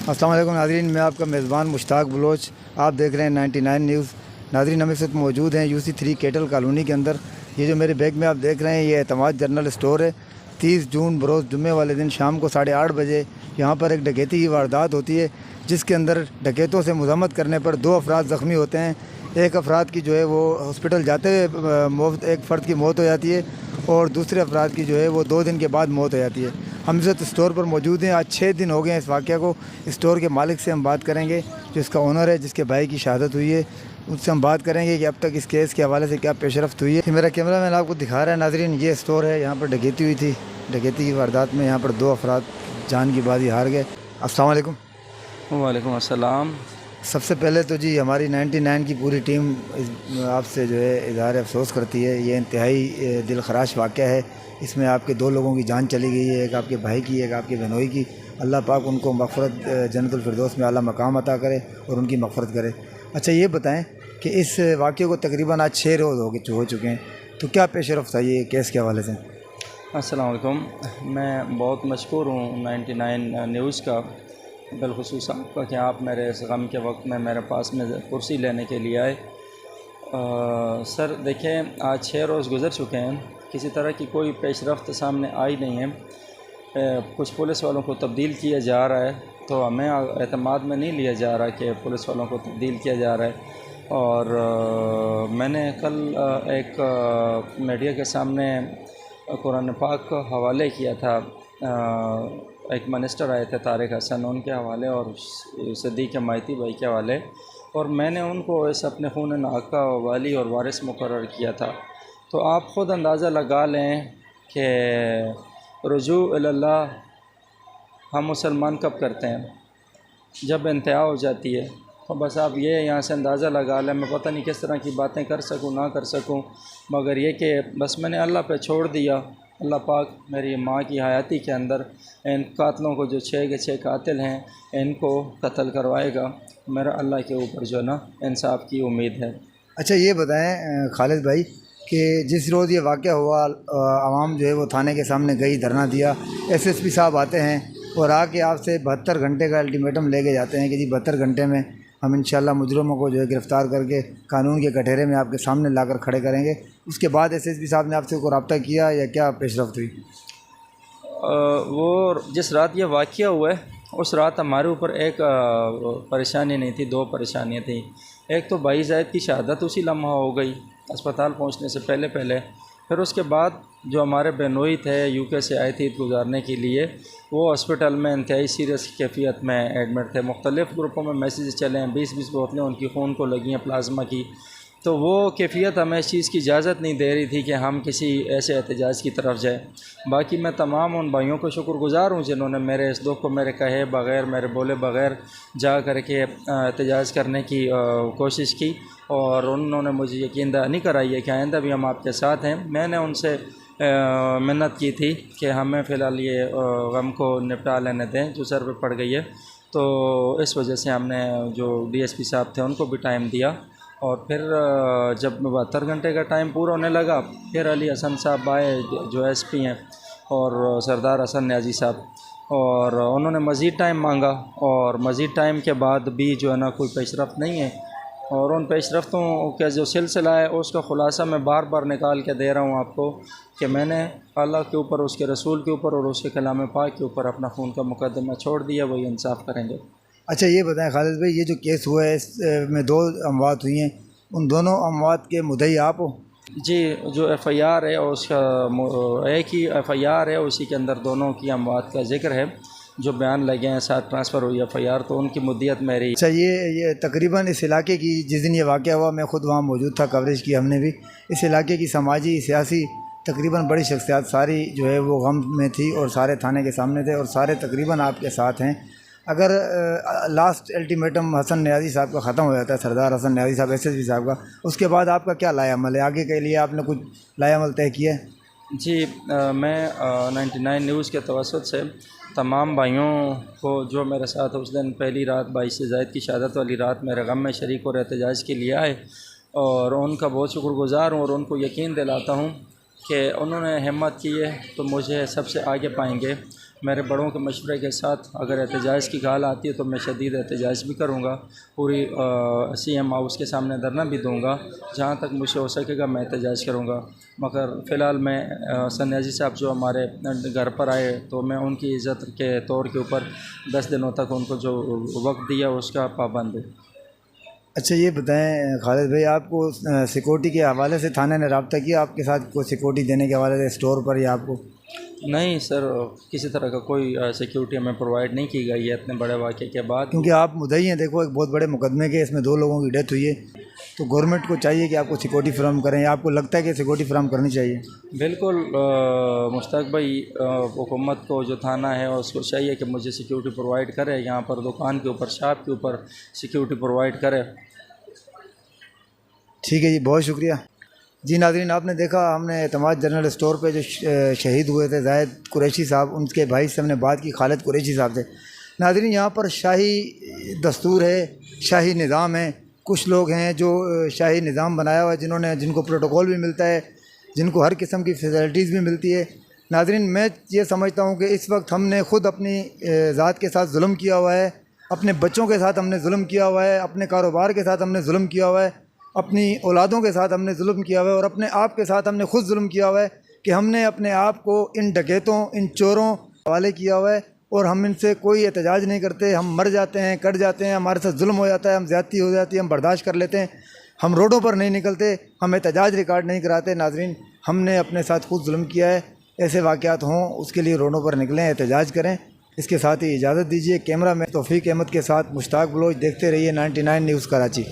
अस्सलाम वालेकुम नाज़रीन, मैं आपका मेज़बान मुश्ताक बलोच। आप देख रहे हैं 99 न्यूज़। नाज़रीन, हम इस वक्त मौजूद हैं UC3 केटल कॉलोनी के अंदर। ये जो मेरे बैग में आप देख रहे हैं, ये एतमाद जनरल स्टोर है। 30 जून बरोज़ जुम्मे वाले दिन शाम को 8:30 बजे यहाँ पर एक डकैती की वारदात होती है, जिसके अंदर डकैतों से मुज़ाहमत करने पर 2 अफराद ज़ख्मी होते हैं। एक अफराद की जो है वो हॉस्पिटल जाते हुए एक फ़र्द की मौत हो जाती है और दूसरे अफराद की जो है वो 2 दिन के बाद मौत हो जाती है। हम इस वक्त स्टोर पर मौजूद हैं। आज 6 दिन हो गए हैं इस वाक़े को। स्टोर के मालिक से हम बात करेंगे, जो इसका ओनर है, जिसके भाई की शहादत हुई है। उससे हम बात करेंगे कि अब तक इस केस के हवाले से क्या पेशरफ्त हुई है। मेरा कैमरा मैन आपको दिखा रहा है नाज़रीन, ये स्टोर है। यहाँ पर डकैती हुई थी। डकैती की वारदात में यहाँ पर 2 अफराद जान की बाजी हार गए। अस्सलाम वालेकुम। वालेकुम अस्सलाम। सबसे पहले तो जी हमारी 99 की पूरी टीम आपसे जो है इज़हार अफसोस करती है। ये इंतहाई दिल खराश वाक़या है। इसमें आपके 2 लोगों की जान चली गई है, एक आपके भाई की, एक आपके बहनोई की। अल्लाह पाक उनको मग़फ़िरत जन्नतुल फिरदौस में आला मकाम अता करे और उनकी मग़फ़िरत करे। अच्छा, ये बताएं कि इस वाक़ये को तकरीबन आज 6 रोज़ हो चुके हैं, तो क्या पेशरफ़्त है ये केस के हवाले से? अस्सलाम वालेकुम। मैं बहुत मशकूर हूँ 99 न्यूज़ का, बिलख़ुसूस आपका, कि आप मेरे इस गम के वक्त में मेरे पास में कुर्सी लेने के लिए आए। सर देखें, आज 6 रोज़ गुज़र चुके हैं, किसी तरह की कोई पेशरफ्त सामने आई नहीं है। कुछ पुलिस वालों को तब्दील किया जा रहा है, तो हमें एतमाद में नहीं लिया जा रहा कि पुलिस वालों को तब्दील किया जा रहा है। और मैंने कल एक मीडिया के सामने कुरान पाक का हवाले किया था। एक मिनिस्टर आए थे तारिक हसन, उनके हवाले, और सिद्दीक़ माइती भाई के हवाले, और मैंने उनको इस अपने खून नाका वाली और वारिस मुकर्रर किया था। तो आप ख़ुद अंदाज़ा लगा लें कि रुजू इल्लल्लाह हम मुसलमान कब करते हैं, जब इंतहा हो जाती है। तो बस आप ये यहाँ से अंदाज़ा लगा लें। मैं पता नहीं किस तरह की बातें कर सकूँ ना कर सकूँ, मगर ये कि बस मैंने अल्लाह पे छोड़ दिया। अल्लाह पाक मेरी माँ की हयाती के अंदर इन कातलों को, जो 6 के 6 कातिल हैं, इनको कत्ल करवाएगा। मेरा अल्लाह के ऊपर जो है ना इंसाफ की उम्मीद है। अच्छा, ये बताएं खालिद भाई कि जिस रोज़ ये वाक़या हुआ, आवाम जो है वो थाने के सामने गई, धरना दिया। SSP साहब आते हैं और आके आपसे 72 घंटे का अल्टीमेटम लेके जाते हैं कि जी 72 घंटे में हम इंशाल्लाह मुजरिमों को जो है गिरफ़्तार करके कानून के कटहरे में आपके सामने लाकर खड़े करेंगे। उसके बाद SSP साहब ने आपसे कोई रब्ता किया या क्या पेशरफ्त हुई? वो जिस रात ये वाक़या हुआ है, उस रात हमारे ऊपर एक परेशानी नहीं थी, 2 परेशानियाँ थी। एक तो भाई ज़ैद की शहादत उसी लम्हा हो गई अस्पताल पहुंचने से पहले पहले। फिर उसके बाद जो हमारे बहनोई थे, UK से आए थे ईद गुज़ारने के लिए, वो हॉस्पिटल में इंतहाई सीरियस कैफियत में एडमिट थे। मुख्तलिफ़ ग्रुपों में मैसेज चले हैं, 20-20 बोतलें उनकी खून को लगी हैं, प्लाज्मा की। तो वो कैफियत हमें इस चीज़ की इजाज़त नहीं दे रही थी कि हम किसी ऐसे एहतजाज की तरफ जाए। बाकी मैं तमाम उन भाइयों को शुक्रगुज़ार हूँ जिन्होंने मेरे इस दुख को मेरे कहे बग़ैर, मेरे बोले बग़ैर जा कर के एहतजाज करने की कोशिश की, और उन्होंने मुझे यकीन दहानी कराई है कि आइंदा भी हम आपके साथ हैं। मैंने उनसे मिन्नत की थी कि हमें फ़िलहाल ये गम को निपटा लेने दें जो सर पे पड़ गई है। तो इस वजह से हमने जो DSP साहब थे उनको भी टाइम दिया, और फिर जब 72 घंटे का टाइम पूरा होने लगा, फिर अली हसन साहब आए जो SP हैं, और सरदार हसन न्याजी साहब, और उन्होंने मज़ीद टाइम मांगा, और मज़ीद टाइम के बाद भी जो है ना कोई पेशरफ्त नहीं है। और उन पेशरफ्तों का जो सिलसिला है उसका ख़ुलासा मैं बार बार निकाल के दे रहा हूँ आपको कि मैंने अल्लाह के ऊपर, उसके रसूल के ऊपर और उसके कलाम पाक के ऊपर अपना खून का मुकदमा छोड़ दिया, वही इंसाफ़ करेंगे। अच्छा, ये बताएं खालिद भाई, ये जो केस हुआ है इसमें 2 अमवात हुई हैं, उन दोनों अमवात के मुद्दई आप हो? जी, जो FIR है उसका एक ही FIR है, उसी के अंदर दोनों की अमवात का ज़िक्र है। जो बयान लगे हैं, साथ ट्रांसफ़र हुई FIR, तो उनकी मुद्दियत मेरी। अच्छा, ये तकरीबन इस इलाके की, जिस दिन ये वाक़या हुआ मैं ख़ुद वहाँ मौजूद था, कवरेज की हमने भी। इस इलाके की समाजी सियासी तकरीबन बड़ी शख्सियात सारी जो है वो गम में थी और सारे थाने के सामने थे और सारे तकरीबन आपके साथ हैं। अगर लास्ट अल्टीमेटम हसन न्याजी साहब का ख़त्म हो जाता है, सरदार हसन न्याजी साहब SSP साहब का, उसके बाद आपका क्या लाएअमल है? आगे के लिए आपने कुछ लाएअमल तय किया है? जी, मैं 99 न्यूज़ के तवसत से तमाम भाइयों को जो मेरे साथ उस दिन पहली रात 22 ज़ैद की शहादत वाली रात मेरे गम में शरीक और एहतजाज के लिए आए, और उनका बहुत शुक्रगुज़ार हूँ, और उनको यकीन दिलाता हूँ कि उन्होंने हिम्मत की है तो मुझे सबसे आगे पाएंगे। मेरे बड़ों के मशवरे के साथ अगर एहतजाज की गाल आती है तो मैं शदीद एहतजाज भी करूँगा, पूरी CM हाउस के सामने धरना भी दूँगा, जहाँ तक मुझसे हो सकेगा मैं एहतजाज करूँगा। मगर फ़िलहाल मैं सन्यासी साहब जो हमारे घर पर आए तो मैं उनकी इज़्ज़त के तौर के ऊपर 10 दिनों तक उनको जो वक्त दिया उसका पाबंद है। अच्छा ये बताएं खालिद भाई, आपको सिक्योरिटी के हवाले से थाने ने रब्ता किया आपके साथ, कोई सिक्योरिटी देने के हवाले से स्टोर पर, या आपको? नहीं सर, किसी तरह का कोई सिक्योरिटी हमें प्रोवाइड नहीं की गई है इतने बड़े वाक़े के बाद। क्योंकि आप मुद्दई हैं, देखो एक बहुत बड़े मुकदमे के, इसमें 2 लोगों की डेथ हुई है, तो गवर्नमेंट को चाहिए कि आपको सिक्योरिटी फ्राहम करें, या आपको लगता है कि सिक्योरिटी फ्राहम करनी चाहिए? बिल्कुल मुश्ताक भाई, हुकूमत को जो थाना है उसको चाहिए कि मुझे सिक्योरिटी प्रोवाइड करे, यहाँ पर दुकान के ऊपर, शॉप के ऊपर सिक्योरिटी प्रोवाइड करे। ठीक है जी, बहुत शुक्रिया जी। नाज़रीन, आपने देखा हमने एतमाद जनरल स्टोर पे जो शहीद हुए थे जाहिद कुरैशी साहब, उनके भाई से हमने बात की, खालिद कुरैशी साहब से। नाज़रीन, यहाँ पर शाही दस्तूर है, शाही निज़ाम है, कुछ लोग हैं जो शाही निज़ाम बनाया हुआ है, जिनको प्रोटोकॉल भी मिलता है, जिनको हर किस्म की फैसिलिटीज़ भी मिलती है। नाज़रीन, मैं ये समझता हूँ कि इस वक्त हमने ख़ुद अपनी ज़ात के साथ जुल्म किया हुआ है, अपने बच्चों के साथ हमने जुल्म किया हुआ है, अपने कारोबार के साथ हमने जुल्म किया हुआ है, अपनी औलादों के साथ हमने जुल्म किया हुआ है, और अपने आप के साथ हमने खुद जुल्म किया हुआ है कि हमने अपने आप को इन डकैतों, इन चोरों हवाले किया हुआ है, और हम इनसे कोई एहतजाज नहीं करते। हम मर जाते हैं, कट जाते हैं, हमारे साथ जुल्म हो जाता है, हम ज़्यादती हो जाती है, हम बर्दाश्त कर लेते हैं, हम रोडों पर नहीं निकलते, हम एहतजाज रिकॉर्ड नहीं कराते। नाज़रीन, हमने अपने साथ खुद जुल्म किया है, ऐसे वाक़यात हों उसके लिए रोडों पर निकलें, एहतजाज करें। इसके साथ ही इजाज़त दीजिए। कैमरा में तौफीक अहमद के साथ मुश्ताक बलोच, देखते रहिए 99 न्यूज़ कराची।